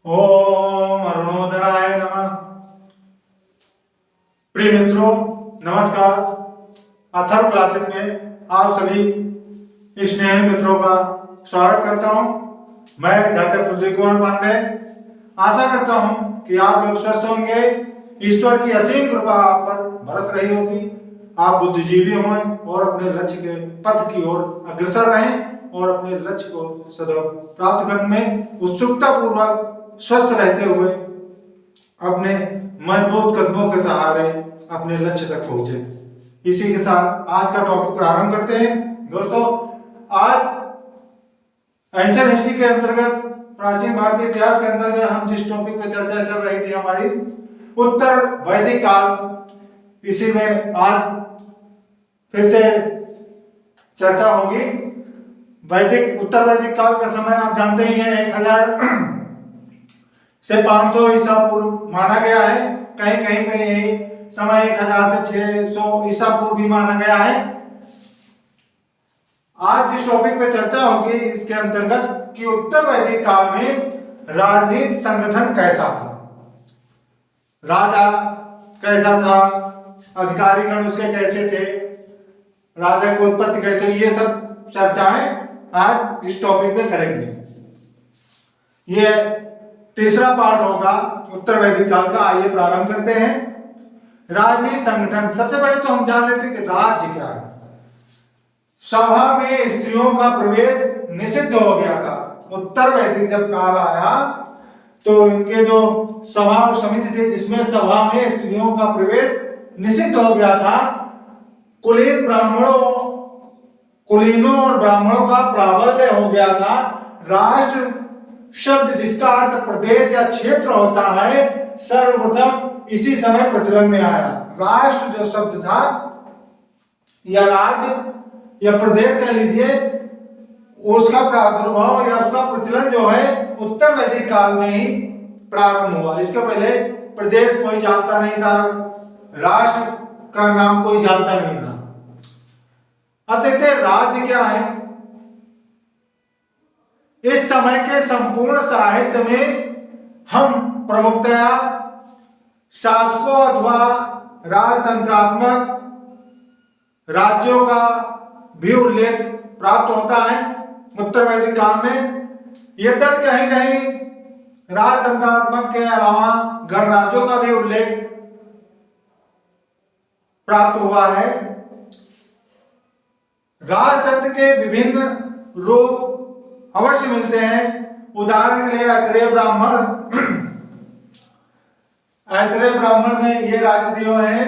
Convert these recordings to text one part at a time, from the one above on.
ओम अरुणोदराय नमः। प्रिय मित्रों, नमस्कार। अथर्व क्लासेस में आप सभी स्नेही मित्रों का स्वागत करता हूं। मैं डॉक्टर कुलदीप कुमार पांडे आशा करता हूं कि आप लोग स्वस्थ होंगे। ईश्वर की असीम कृपा आप पर बरस रही होगी। आप बुद्धिजीवी हों और अपने लक्ष्य के पथ की ओर अग्रसर रहें और अपने लक्ष्य को सदैव प्राप्त करने में उत्सुकता पूर्वक स्वस्थ रहते हुए अपने मजबूत कदमों के सहारे अपने लक्ष्य तक पहुंचे। इसी के साथ आज का टॉपिक प्रारंभ करते हैं। दोस्तों, आज एंशिएंट हिस्ट्री के अंतर्गत, प्राचीन भारतीय इतिहास के अंतर्गत हम जिस टॉपिक पे चर्चा चल रही थी हमारी उत्तर वैदिक काल, इसी में आज फिर से चर्चा होगी। उत्तर वैदिक काल का समय आप जानते ही हैं 1000 से 500 ईसा पूर्व माना गया है। कहीं कहीं पे यही समय 1000 से 600 ईसा पूर्व भी माना गया है। आज जिस टॉपिक पे चर्चा होगी इसके अंतर्गत कि उत्तर वैदिक काल में राजनीति संगठन कैसा था, राजा कैसा था, अधिकारीगण उसके कैसे थे, राजा की उत्पत्ति कैसे, ये सब चर्चाएं आज इस टॉपिक में करेंगे। ये तीसरा पार्ट होगा उत्तर वैदिक काल का। आइए प्रारंभ करते हैं। राजनीतिक संगठन, सबसे पहले तो हम जान लेते हैं कि राज्य क्या है। सभा में स्त्रियों का प्रवेश निषिद्ध हो गया था। उत्तर वैदिक जब काल आया तो इनके जो सभा और समिति थे जिसमें सभा में स्त्रियों का प्रवेश निषिद्ध हो गया था। कुलीनों और ब्राह्मणों का प्राबल्य हो गया था। राष्ट्र शब्द जिसका अर्थ प्रदेश या क्षेत्र होता है सर्वप्रथम इसी समय प्रचलन में आया। राष्ट्र जो शब्द था या राज्य या प्रदेश कह लीजिए, उसका प्रादुर्भाव या उसका प्रचलन जो है उत्तर वैदिक काल में ही प्रारंभ हुआ। इसके पहले प्रदेश कोई जानता नहीं था, राष्ट्र का नाम कोई जानता नहीं था। अब देखते हैं राज्य क्या है। इस समय के संपूर्ण साहित्य में हम प्रमुखतया शासकों अथवा राजतंत्रात्मक राज्यों का भी उल्लेख प्राप्त होता है उत्तर वैदिक काल में। यद्यपि कहीं कहीं राजतंत्रात्मक के अलावा गणराज्यों का भी उल्लेख प्राप्त हुआ है। राजतंत्र के विभिन्न रूप अवश्य मिलते हैं। उदाहरण के लिए ऐतरेय ब्राह्मण में ये राज्य दिए हुए हैं।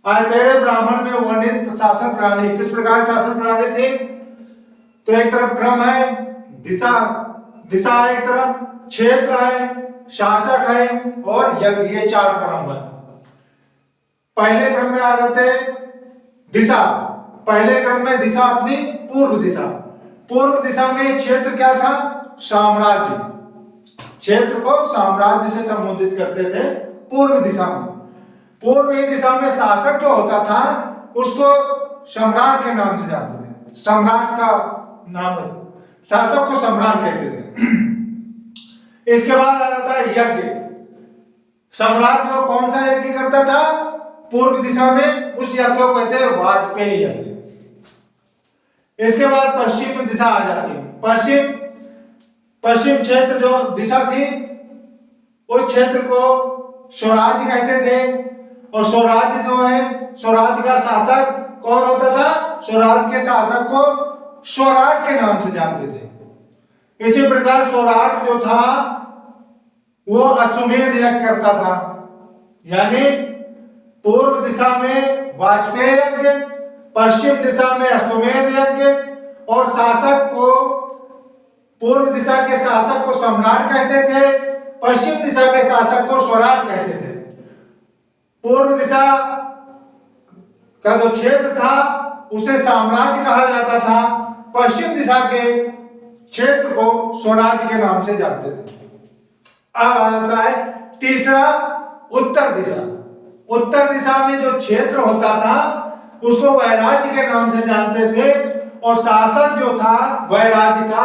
ऐतरेय ब्राह्मण में वर्णित प्रशासन प्रणाली किस प्रकार शासन प्रणाली थी? तो एक तरफ क्रम है, दिशा है, एक तरफ क्षेत्र है, शासक है और यज्ञ, ये चार क्रम है। पहले क्रम में आ जाते दिशा। पहले क्रम में दिशा अपनी पूर्व दिशा। पूर्व दिशा में क्षेत्र क्या था? साम्राज्य। क्षेत्र को साम्राज्य से संबोधित करते थे पूर्व दिशा में। पूर्व दिशा में शासक जो होता था उसको सम्राट के नाम से जानते थे। सम्राट का नाम, शासक को सम्राट कहते थे। इसके बाद आ जाता है यज्ञ। सम्राट जो कौन सा यज्ञ करता था पूर्व दिशा में, उस यज्ञ को कहते हैं वाजपेयी यज्ञ। इसके बाद पश्चिम दिशा आ जाती है। पश्चिम क्षेत्र जो दिशा थी उस क्षेत्र को स्वराज्य कहते थे। और स्वराज्य जो है, स्वराज्य का शासक कौन होता था? स्वराज्य के शासक को स्वराट के नाम से जानते थे। इसी प्रकार स्वराट जो था वो अश्वमेध यज्ञ करता था। यानी पूर्व दिशा में वाजपेयी यज्ञ, पश्चिम दिशा में अश्वमेध यज्ञ, और शासक को, पूर्व दिशा के शासक को सम्राट कहते थे, पश्चिम दिशा के शासक को स्वराट कहते थे। पूर्व दिशा का जो क्षेत्र था उसे साम्राज्य कहा जाता था। पश्चिम दिशा के क्षेत्र को स्वराज्य के नाम से जानते थे। अब आ जाता है तीसरा, उत्तर दिशा। उत्तर दिशा में जो क्षेत्र होता था उसको वैराज्य के नाम से जानते थे और शासक जो था वैराज्य का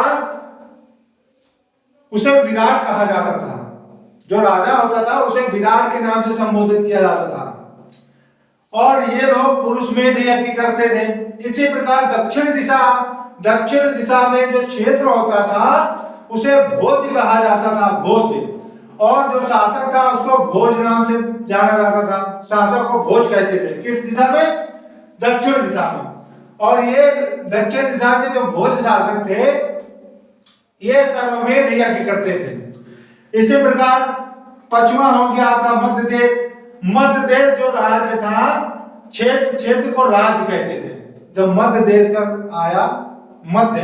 उसे विराट कहा जाता था। जो राजा होता था उसे विराट के नाम से संबोधित किया जाता था। और ये लोग पुरुष में यज्ञ करते थे। इसी प्रकार दक्षिण दिशा में जो क्षेत्र होता था उसे भोज कहा जाता था, भोज। और जो शासक था उसको भोज नाम से जाना जाता था, शासक को भोज कहते थे। किस दिशा में? दक्षिण दिशा में। और ये दक्षिण दिशा के जो भोज शासक थे ये सर्वमेध यज्ञ करते थे। इसी प्रकार पश्चिमा हो गया आपका मध्य देश। मध्य देश जो राज्य था, क्षेत्र को राज्य कहते थे। जब मध्य देश का आया, मध्य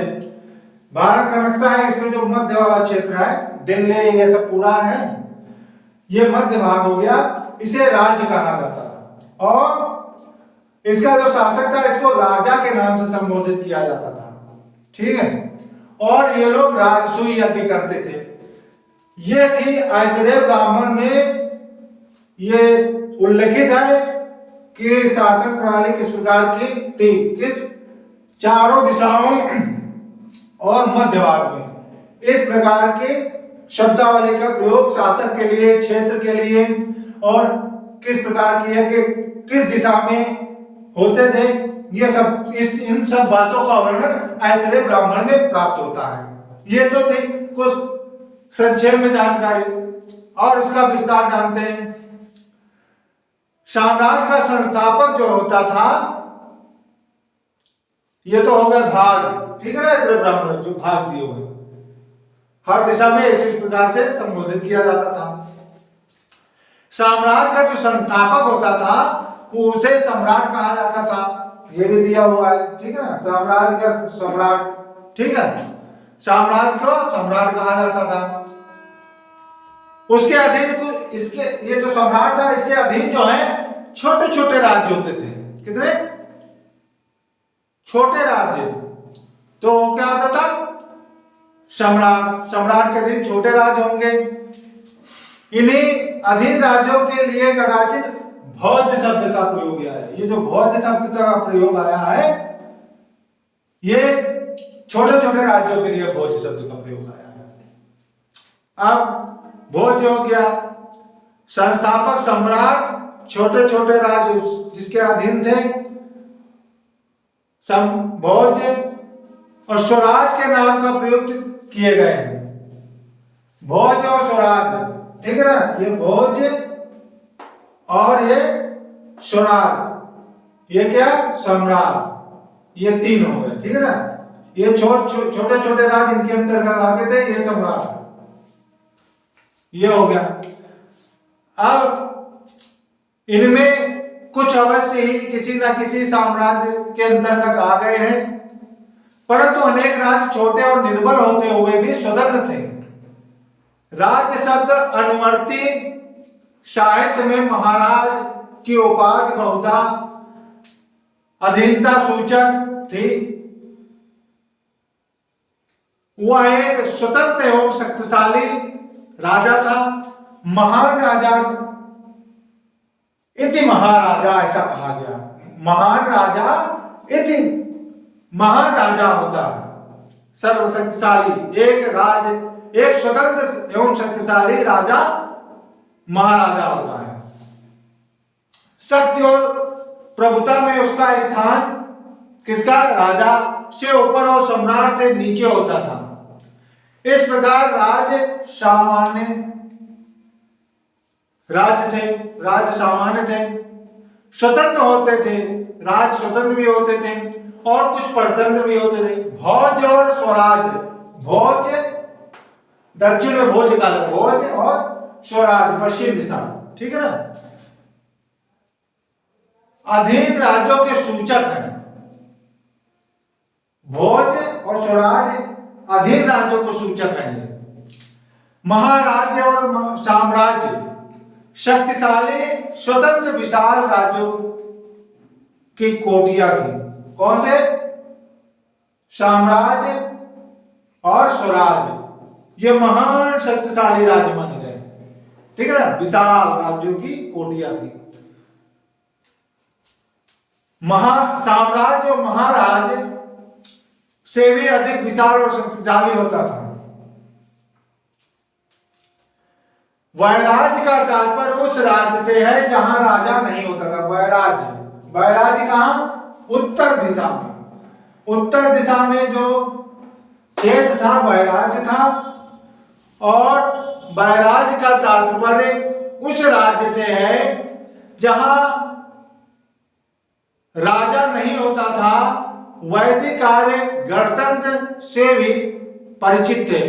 भारत का नक्शा है, इसमें जो मध्य वाला क्षेत्र है, दिल्ली ये सब पूरा है, ये मध्य भाग हो गया, इसे राज्य कहा जाता था। और इसका जो शासक था इसको राजा के नाम से संबोधित किया जाता था। ठीक है। और ये लोग राजसूय यज्ञ करते थे। ये थी ऐतरेय ब्राह्मण में ये उल्लेखित है कि शासन प्रणाली किस प्रकार की थी, किस चारों दिशाओं और मध्य भाग में इस प्रकार के शब्दावली का प्रयोग शासक के लिए, क्षेत्र के लिए, और किस प्रकार की है कि किस दिशा में होते थे, ये सब इन सब बातों का वर्णन ऐतरेय ब्राह्मण में प्राप्त होता है। ये तो थी कुछ संक्षेप में जानकारी, और इसका विस्तार जानते हैं। साम्राज्य का संस्थापक जो होता था, ये तो हो गए भाग, ठीक है ना, ऐतरेय ब्राह्मण जो भाग दिए हुए हर दिशा में इसी प्रकार से संबोधित किया जाता था। साम्राज्य का जो संस्थापक होता था उसे सम्राट कहा जाता था। ये भी दिया हुआ है, ठीक है ना, साम्राज्य का सम्राट, ठीक है, साम्राज्य को सम्राट कहा जाता था। उसके अधीन इसके ये जो सम्राट था इसके अधीन जो है छोटे छोटे राज्य होते थे। कितने छोटे राज्य? तो क्या होता था? सम्राट के अधीन छोटे राज्य होंगे। इन्हीं अधीन राज्यों के लिए कदाचित भोज शब्द का प्रयोग आया है। ये जो भोज शब्द का प्रयोग आया है ये छोटे छोटे राज्यों के लिए भोज शब्द का प्रयोग आया है। अब भोज हो गया संस्थापक सम्राट, छोटे छोटे राज्य जिसके अधीन थे भोज, और स्वराज के नाम का प्रयोग किए गए हैं। भोज और स्वराज, ठीक है ना, ये भोज और ये स्वराज, ये क्या सम्राट, ये तीन हो गए, ठीक है ना। ये छोटे छोटे राज्य इनके अंतर्गत आते थे, ये सम्राट, ये हो गया। अब इनमें कुछ अवश्य ही किसी न किसी साम्राज्य के अंतर्गत आ गए हैं, परंतु अनेक राज्य छोटे और निर्बल होते हुए भी स्वतंत्र थे। राज्य शब्द अनुवर्ती साहित्य में महाराज की उपाधि बहुधा अधीनता सूचक थी। वह एक स्वतंत्र एवं शक्तिशाली राजा था। महान राजा इति महाराजा ऐसा कहा गया। महान राजा इति महान राजा होता है, सर्वशक्तिशाली, एक स्वतंत्र एवं शक्तिशाली राजा महाराजा होता है। शक्ति और प्रभुता में उसका स्थान किसका? राजा से ऊपर और सम्राट से नीचे होता था। इस प्रकार राज्य सामान्य थे, स्वतंत्र होते थे, राज्य स्वतंत्र भी होते थे और कुछ परतंत्र भी होते थे। भोज और स्वराज, भोज दक्षिण में भोज का भोज और स्वराज पश्चिम दिशा, ठीक है ना, अधीन राज्यों के सूचक हैं। भोज और स्वराज अधीन राज्यों को सूचक हैं। महाराज्य और साम्राज्य शक्तिशाली स्वतंत्र विशाल राज्यों की कोटियां थी। कौन से? साम्राज्य और स्वराज, ये महान शक्तिशाली राज्य माने गए, ठीक है ना, विशाल राज्यों की कोटियां थी। साम्राज्य और महाराज से भी अधिक विशाल और शक्तिशाली होता था। वैराज्य का तात्पर्य उस राज्य से है जहां राजा नहीं होता था। वैराज्य, वैराज्य कहां? उत्तर दिशा में। उत्तर दिशा में जो क्षेत्र था वैराज्य था, और वैराज्य का तात्पर्य उस राज्य से है जहां राजा नहीं होता था। वैदिक कार्य गणतंत्र से भी परिचित थे।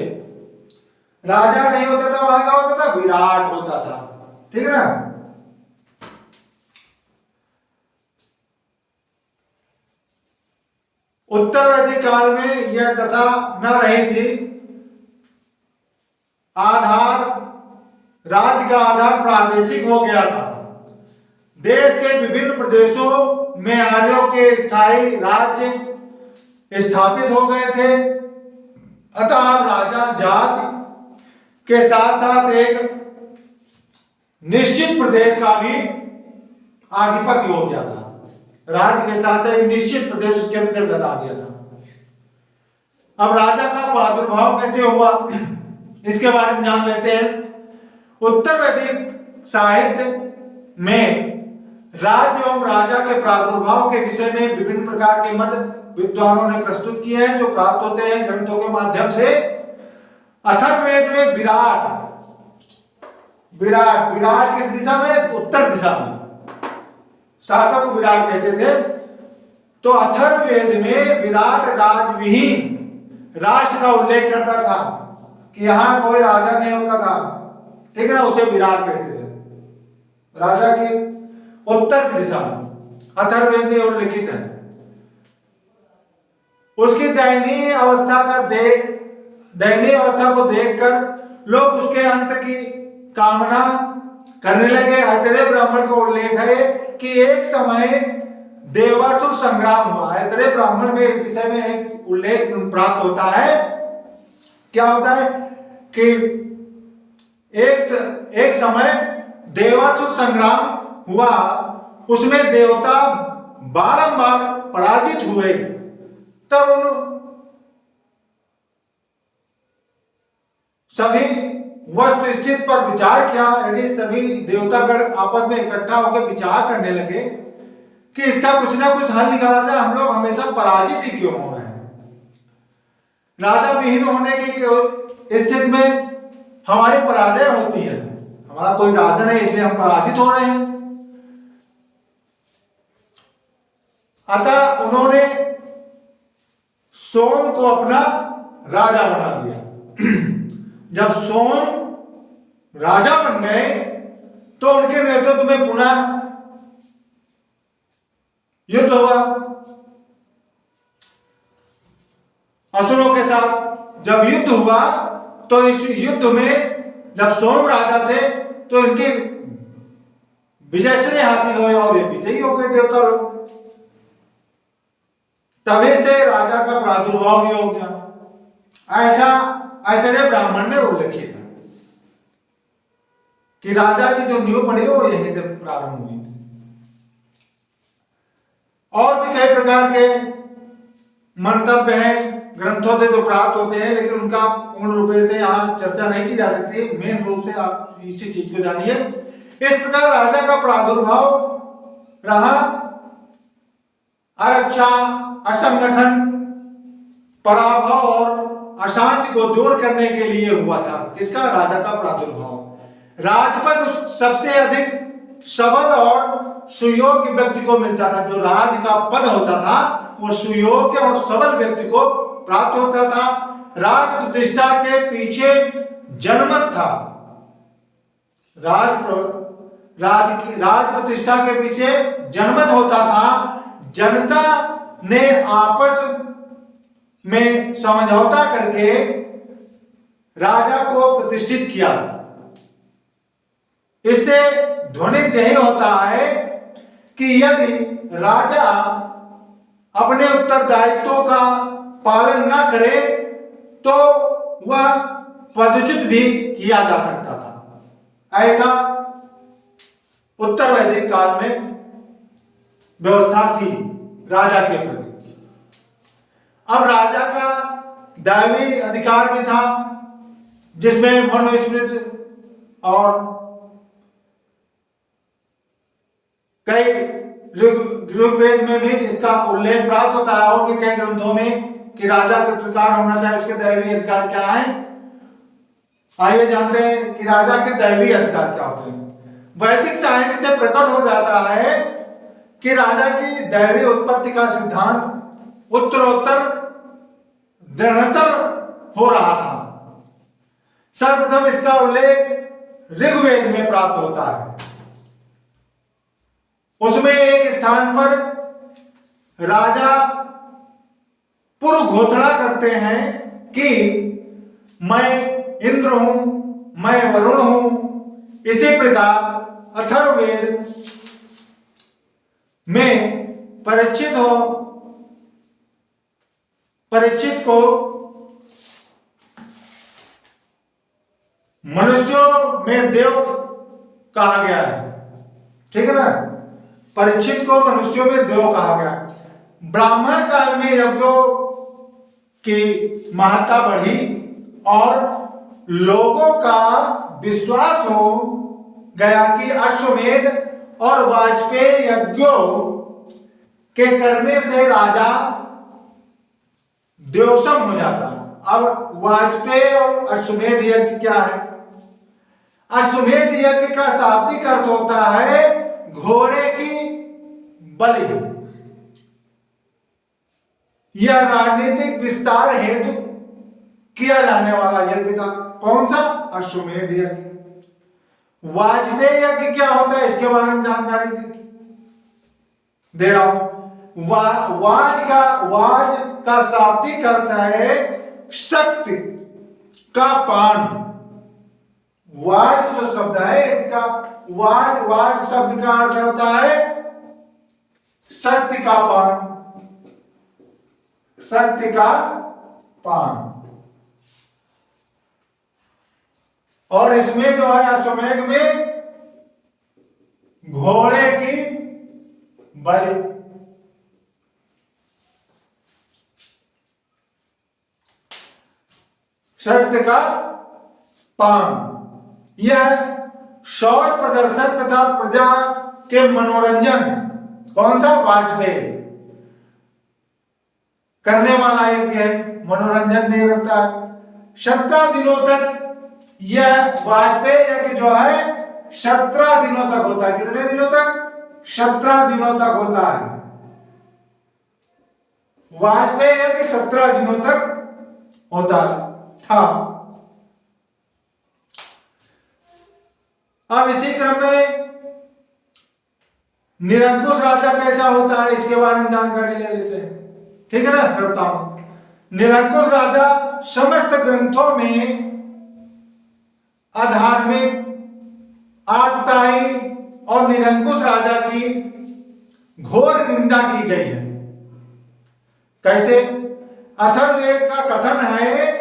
राजा नहीं होता था, वहां क्या होता था? विराट होता था। ठीक है ना? उत्तर वैदिक काल में यह दशा न रही थी। आधार, राज्य का आधार प्रादेशिक हो गया था। देश के विभिन्न प्रदेशों में आर्यों के स्थायी राज्य स्थापित हो गए थे। अतः राजा जाति के साथ साथ एक निश्चित प्रदेश का भी आधिपत्य हो गया था। राज्य के साथ एक निश्चित प्रदेश के अंतर्गत आ गया था। अब राजा का प्रादुर्भाव कैसे हुआ, इसके बारे में जान लेते हैं। उत्तर वैदिक साहित्य में राज्य एवं राजा के प्रादुर्भाव के विषय में विभिन्न प्रकार के मत विद्वानों ने प्रस्तुत किए हैं, जो प्राप्त होते हैं ग्रंथों के माध्यम से। अथर्ववेद में विराट, विराट, विराट किस दिशा में? उत्तर दिशा में। शासक को विराट कहते थे। तो अथर्ववेद में विराट राजविहीन राष्ट्र का उल्लेख करता था कि यहां कोई राजा नहीं होता था। ठीक है ना? उसे विराट कहते थे। राजा की उत्तर की दिशा में अथर्ववेद में उल्लिखित है। उसकी दयनीय अवस्था को देखकर लोग उसके अंत की कामना करने लगे। ऐतरेय ब्राह्मण का उल्लेख है कि एक समय देवासुर संग्राम हुआ। ऐतरेय ब्राह्मण में इस विषय में एक उल्लेख प्राप्त होता है। क्या होता है कि एक समय देवासुर संग्राम हुआ, उसमें देवता बारंबार पराजित हुए। तब उन सभी वस्तु स्थिति पर विचार किया, यानी सभी देवतागण आपस में इकट्ठा होकर विचार करने लगे कि इसका कुछ ना कुछ हल निकाला जाए। हम लोग हमेशा पराजित ही क्यों हो रहे हैं? राजा विहीन होने की स्थिति में हमारी पराजय होती है। हमारा कोई राजा नहीं, इसलिए हम पराजित हो रहे हैं। अतः उन्होंने सोम को अपना राजा बना दिया। जब सोम राजा बन गए तो उनके नेतृत्व में पुनः युद्ध हुआ असुरों के साथ। जब युद्ध हुआ तो इस युद्ध में जब सोम राजा थे तो इनकी विजयश्री हासिल हुई और ये विजयी हो गए देवता लोग। तभी से राजा का प्रादुर्भाव भी हो गया। ऐसा ऐतरेय ब्राह्मण में उल्लेखित है कि राजा की जो नींव पड़ी वो यहीं से प्रारंभ हुई। और भी कई प्रकार के मंतव्य हैं ग्रंथों से जो प्राप्त होते हैं, लेकिन उनका पूर्ण रूप से यहाँ चर्चा नहीं की जा सकती। मेन रूप से आप इसी चीज को जानिए। इस प्रकार राजा का प्रादुर्भाव रहा। आरक्षा, असंगठन, पराभव और अशांति को दूर करने के लिए हुआ था। किसका? राजा का प्रादुर्भाव। राजपद सबसे अधिक सबल और सुयोग्य व्यक्ति को मिलता था। जो राज का पद होता था वो सुयोग्य और सबल व्यक्ति को प्राप्त होता था। राज प्रतिष्ठा के पीछे जनमत था। राज प्रतिष्ठा के पीछे जनमत होता था। जनता ने आपस में समझौता करके राजा को प्रतिष्ठित किया। इससे ध्वनित यही होता है कि यदि राजा अपने उत्तरदायित्वों का पालन न करे तो वह पदच्युत भी किया जा सकता था। ऐसा उत्तर वैदिक काल में व्यवस्था थी राजा के प्रति। अब राजा का दैवी अधिकार भी था, जिसमें मनुस्मृति और कई ऋग्वेद में भी इसका उल्लेख प्राप्त होता है और भी कई ग्रंथों में कि राजा किस प्रकार होना चाहिए, उसके दैवीय अधिकार क्या है। आइए जानते हैं कि राजा के दैवीय अधिकार क्या होते हैं। वैदिक साहित्य से प्रकट हो जाता है कि राजा की दैवीय उत्पत्ति का सिद्धांत उत्तरोत्तर दृढ़तर हो रहा था। सर्वप्रथम इसका उल्लेख ऋग्वेद में प्राप्त होता है। उसमें एक स्थान पर राजा पूर्व घोषणा करते हैं कि मैं इंद्र हूं, मैं वरुण हूं। इसी प्रकार अथर्ववेद में परीक्षित को मनुष्यों में देव कहा गया है। ठीक है ना, परीक्षित को मनुष्यों में देव कहा गया। ब्राह्मण काल में यज्ञों की महत्ता बढ़ी और लोगों का विश्वास हो गया कि अश्वमेध और वाजपेयी यज्ञों के करने से राजा देवसम हो जाता। अब वाजपेयी और अश्वमेध यज्ञ क्या है? अश्वमेध यज्ञ का शाब्दिक अर्थ होता है घोड़े की बलि। यह राजनीतिक विस्तार हेतु किया जाने वाला यज्ञ था। कौन सा? अश्वमेध यज्ञ। वाजपेयी यज्ञ क्या होता है इसके बारे में जानकारी दे रहा हूं। वाज का शाब्दिक अर्थ है शक्ति का पान। वाज जो शब्द है इसका वाज शब्द का अर्थ होता है शक्ति का पान, शक्ति का पान। और इसमें जो है अश्वमेध में घोड़े की बलि। शक्ति का पान यह शौर्य प्रदर्शन तथा प्रजा के मनोरंजन, कौन सा? वाजपेयी करने वाला यज्ञ है, मनोरंजन भी करता है। 17 दिनों तक यह वाजपेयी यज्ञ जो है 17 दिनों तक होता है। कितने दिनों तक? 17 दिनों तक होता है। वाजपेयी यज्ञ 17 दिनों तक होता था। अब इसी क्रम में निरंकुश राजा कैसा होता है इसके बारे में जानकारी ले लेते हैं। ठीक है ना, करता हूं। निरंकुश राजा समस्त ग्रंथों में अधार्मिक, आतताई और निरंकुश राजा की घोर निंदा की गई है। कैसे? अथर्ववेद का कथन है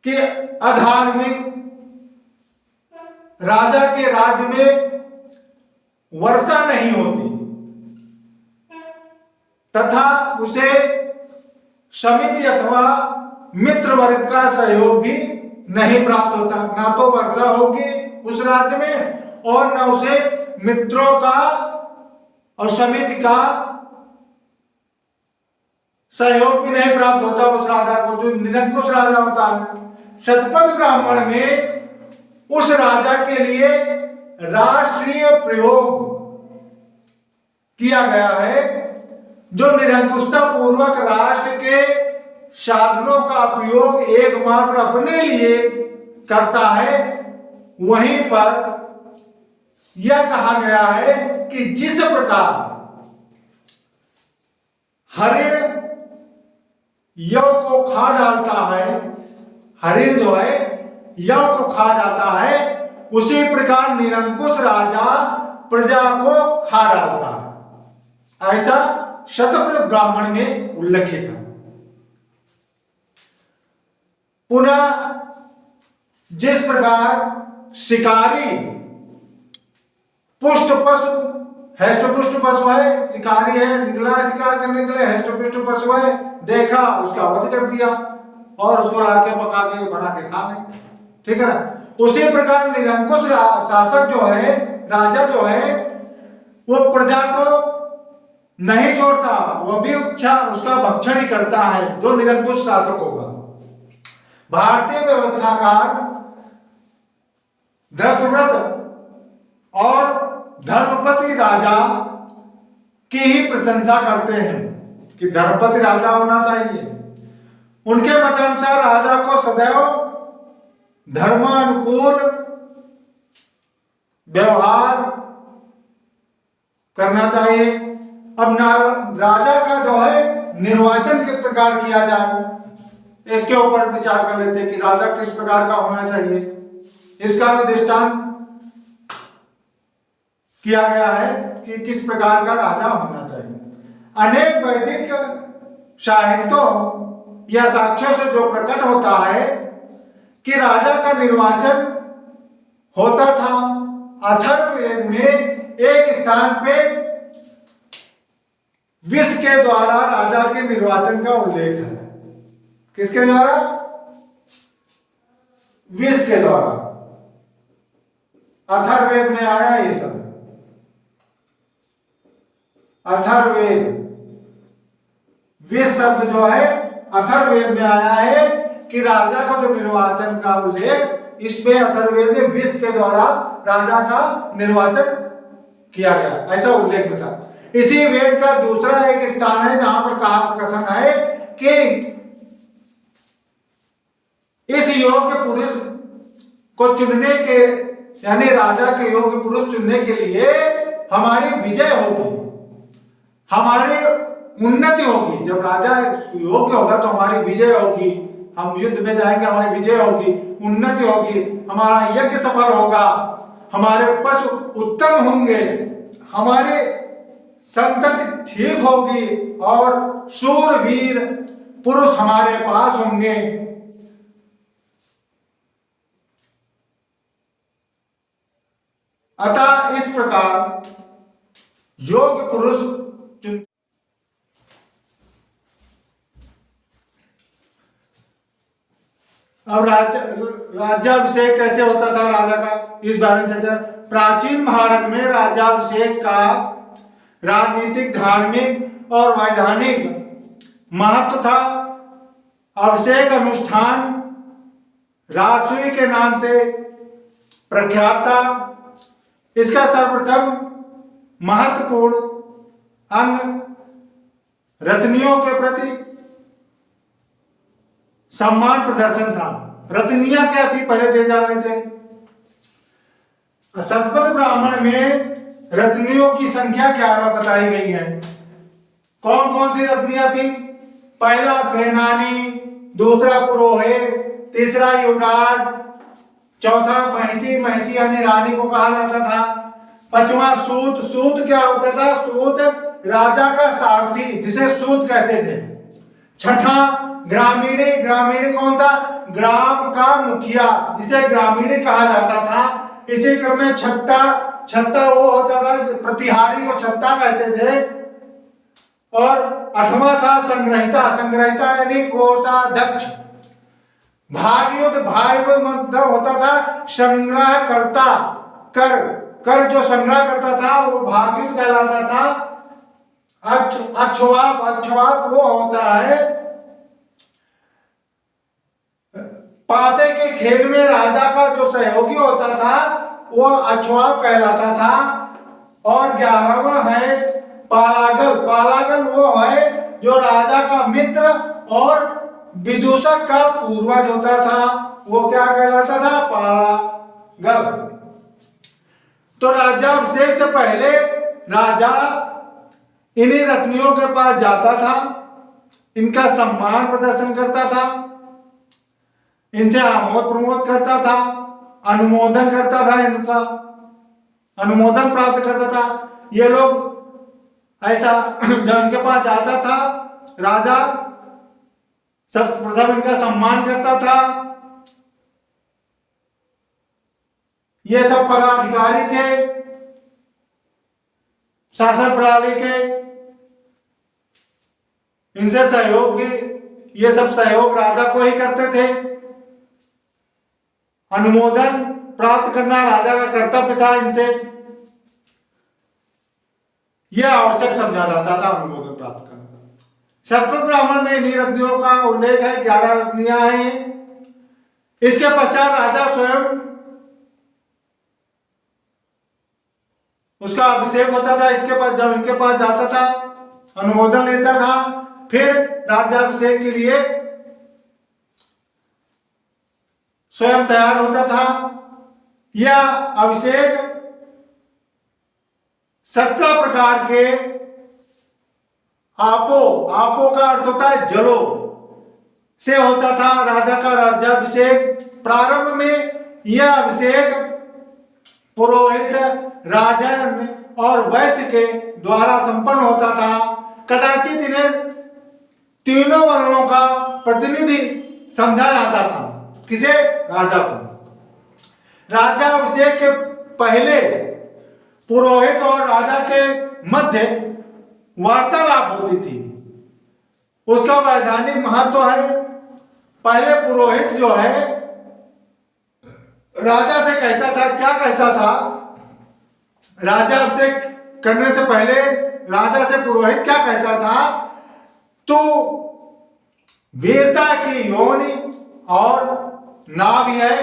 कि अधार्मिक राजा के राज्य में वर्षा नहीं होती तथा उसे समिति अथवा मित्र वर्ग का सहयोग भी नहीं प्राप्त होता। ना तो वर्षा होगी उस राज्य में और ना उसे मित्रों का और समिति का सहयोग भी नहीं प्राप्त होता उस राजा को, जो निरंकुश राजा होता है। शतपथ ब्राह्मण में उस राजा के लिए राष्ट्रीय प्रयोग किया गया है, जो निरंकुशता पूर्वक राष्ट्र के साधनों का उपयोग एकमात्र अपने लिए करता है। वहीं पर यह कहा गया है कि जिस प्रकार हरिण यव को खा डालता है, हरिण जो है यव को खा जाता है, उसी प्रकार निरंकुश राजा प्रजा को खा डालता है। ऐसा शतपथ ब्राह्मण में उल्लेखित है। पुनः जिस प्रकार शिकारी पुष्ट पशु, हष्टपुष्ट पशु है, शिकारी है, निकला शिकार करने के लिए, हष्टपुष्ट पशु है, देखा उसका वध कर दिया और उसको लाके पका के बना के खा गए। ठीक है ना। उसी प्रकार निरंकुश शासक जो है, राजा जो है, वो प्रजा को नहीं छोड़ता, वो भी उसका भक्षण ही करता है, जो निरंकुश शासक होगा। भारतीय व्यवस्थाकार धृतव्रत और धर्मपति राजा की ही प्रशंसा करते हैं कि धर्मपति राजा होना चाहिए। उनके मतानुसार राजा को सदैव धर्मानुकूल व्यवहार करना चाहिए। अब राजा का जो है निर्वाचन किस प्रकार किया जाए, इसके ऊपर विचार कर लेते हैं कि राजा किस प्रकार का होना चाहिए। इसका दृष्टांत किया गया है कि किस प्रकार का राजा होना चाहिए। अनेक वैदिक साहित्यों या साक्ष्यों से जो प्रकट होता है कि राजा का निर्वाचन होता था। अथर्ववेद में एक स्थान पे विष के द्वारा राजा के निर्वाचन का उल्लेख है। किसके द्वारा? विष के द्वारा। अथर्ववेद में आया ये सब। अथर्ववेद, विष शब्द जो है अथर्ववेद में आया है कि राजा का जो निर्वाचन का उल्लेख इसमें अथर्ववेद में विष के द्वारा राजा का निर्वाचन किया गया, ऐसा उल्लेख मिलता। इसी वेद का दूसरा एक स्थान है जहां पर कहा कथन है कि इस योग्य पुरुष को चुनने के, यानी राजा के योग्य पुरुष चुनने के लिए हमारी विजय होगी, हमारी उन्नति होगी। जब राजा योग्य होगा तो हमारी विजय होगी, हम युद्ध में जाएंगे, हमारी विजय होगी, उन्नति होगी, हमारा यज्ञ सफल होगा, हमारे पशु उत्तम होंगे, हमारे संतति ठीक होगी और शूरवीर पुरुष हमारे पास होंगे। अतः इस प्रकार योग्य पुरुष चुन। अब राज्याभिषेक कैसे होता था राजा का, इस बारे में चर्चा। प्राचीन भारत में राज्याभिषेक का राजनीतिक, धार्मिक और वैधानिक महत्व था। अभिषेक अनुष्ठान राजसूय के नाम से प्रख्यात था। इसका सर्वप्रथम महत्वपूर्ण अंग रत्नियों के प्रति सम्मान प्रदर्शन था। रत्नियां क्या थी पहले तो जान लेते हैं। शतपथ ब्राह्मण में रत्नियों की संख्या 11 बताई गई है। कौन कौन सी रत्नियां थी? पहला सेनानी, दूसरा पुरोहित, तीसरा युवराज, चौथा महिषी, महिषी यानी रानी को कहा जाता था, पांचवा सूत। सूत क्या होता था? सूत राजा का सारथी, जिसे सूत कहते थे। छठा ग्रामीणी, ग्रामीणी कौन था? ग्राम का मुखिया, जिसे ग्रामीणी कहा जाता था। इसी क्रम में छत्ता, छत्ता वो होता था, प्रतिहारी को छत्ता कहते थे। और आठवां था संग्रहिता, संग्रहिता यानी कोषाध्यक्ष। भागयुत, भागयुत मतलब होता था संग्रह करता, कर कर जो संग्रह करता था वो भागयुत कहलाता था। अक्षवाप, अक्षवाप वो होता है पासे के खेल में राजा का जो सहयोगी होता था वो अक्षवाप कहलाता था। और 11वां है पालागल। पालागल वो है जो राजा का मित्र और विदूषक का पूर्वज होता था, वो क्या कहलाता था? पालागल। तो राज्याभिषेक से पहले राजा इन्हीं रत्नियों के पास जाता था, इनका सम्मान प्रदर्शन करता था, इनसे आमोद प्रमोद करता था, अनुमोदन करता था, इनका अनुमोदन प्राप्त करता था। ये लोग ऐसा जब इनके पास जाता था राजा, सब प्रथम इनका सम्मान करता था। ये सब पदाधिकारी थे शासन प्रणाली के, इनसे सहयोग भी, ये सब सहयोग राजा को ही करते थे। अनुमोदन प्राप्त करना राजा का कर्तव्य था। इनसे यह आवश्यक समझा जाता था अनुमोदन प्राप्त करना। शतपथ ब्राह्मण में इन्हीं रत्नियों का उल्लेख है, 11 रत्नियां हैं। इसके पश्चात राजा स्वयं उसका अभिषेक होता था। इसके पास जब इनके पास जाता था, अनुमोदन लेता था, फिर राज्याभिषेक के लिए स्वयं तैयार होता था। यह अभिषेक 17 प्रकार के आपो का अर्थ होता है जलो से होता था राजा का राज्याभिषेक। प्रारंभ में यह अभिषेक पुरोहित, राजन और वैश्य के द्वारा संपन्न होता था। कदाचित इन्हें तीनों वर्णों का प्रतिनिधि समझा जाता था। किसे? राजा को। राज्याभिषेक के पहले पुरोहित और राजा के मध्य वार्तालाप होती थी। उसका वैधानिक महत्व है। पहले पुरोहित जो है राजा से कहता था, क्या कहता था? राजाभिषेक करने से पहले राजा से पुरोहित क्या कहता था? तू वीरता की योनि और नाभि है,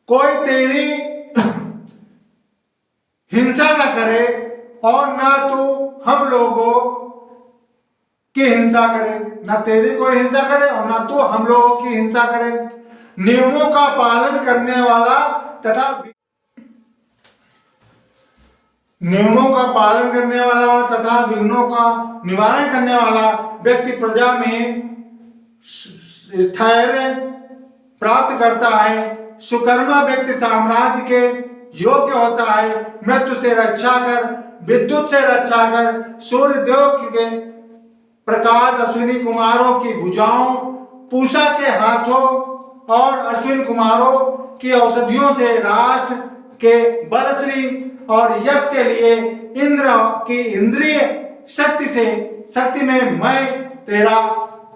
कोई तेरी हिंसा न करे और ना तू हम लोगों की हिंसा करे। ना तेरी कोई हिंसा करे और ना तू हम लोगों की हिंसा करे। नियमों का पालन करने वाला तथा विघ्नों का निवारण करने वाला व्यक्ति प्रजा में स्थैर्य प्राप्त करता है। सुकर्मा व्यक्ति साम्राज्य के योग्य होता है। मृत्यु से रक्षा कर, विद्युत से रक्षा कर, सूर्य देव के प्रकाश, अश्विनी कुमारों की भुजाओं, पूषा के हाथों और अश्विनी कुमारों की औषधियों से राष्ट्र के बलश्री और यश के लिए इंद्र की इंद्रिय शक्ति में मैं तेरा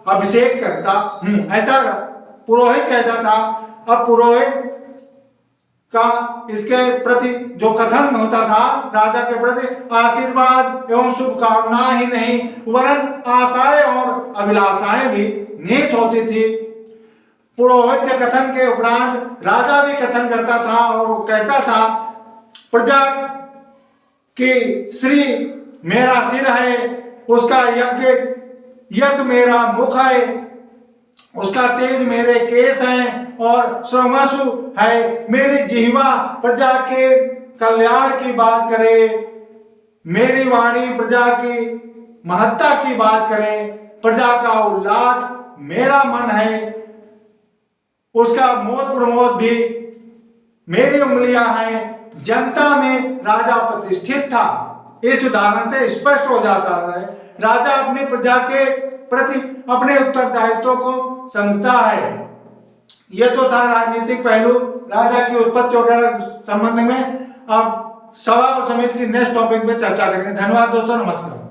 अभिषेक करता हूं। ऐसा पुरोहित कहता था। अब पुरोहित का इसके प्रति जो कथन होता था राजा के प्रति, आशीर्वाद एवं शुभकामना ही नहीं वरन आशाएं और अभिलाषाएं भी निहित होती थी। पुरोहित के कथन के उपरांत राजा भी कथन करता था और वो कहता था, प्रजा की श्री मेरा सिर है, उसका यज्ञ यश मेरा मुख है, उसका तेज मेरे केस हैं और सोमसु है मेरी जिह्वा प्रजा के कल्याण की बात करे, मेरी वाणी प्रजा की महत्ता की बात करे, प्रजा का उल्लास मेरा मन है, उसका मोद प्रमोद भी मेरी उंगलियां हैं। जनता में राजा प्रतिष्ठित था। इस उदाहरण से स्पष्ट हो जाता है राजा अपनी प्रजा के प्रति अपने उत्तरदायित्व को समझता है। यह तो था राजनीतिक पहलू, राजा की उत्पत्ति वगैरह संबंध में। अब सभा और समिति की नेक्स्ट टॉपिक में चर्चा करेंगे। धन्यवाद दोस्तों, नमस्कार।